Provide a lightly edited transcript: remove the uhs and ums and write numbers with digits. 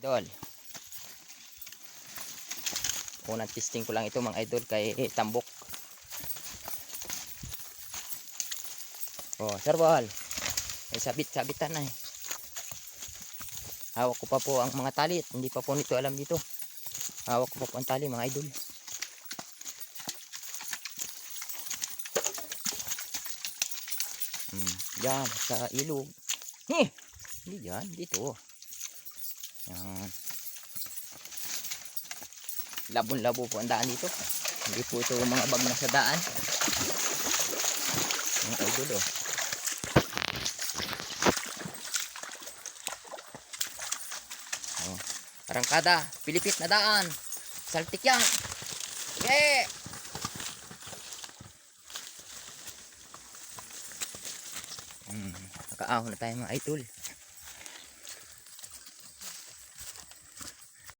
Idol. Unang testing ko lang ito mga idol kay tambok. Oh, sarbal. Ay sabit-sabitan na eh. Hawak ko pa po ang mga tali at hindi pa po nito alam dito. Hawak ko pa po ang tali mga idol. Yan sa ilog. Hindi yan, dito. Yan. Labon-labo po ang daan dito. Hindi po ito mga bag na sa daan. Mga idol oh. Oh. Arangkada, pilipit na daan. Saltik yan. Yeah! Nakaahon na tayo mga idol.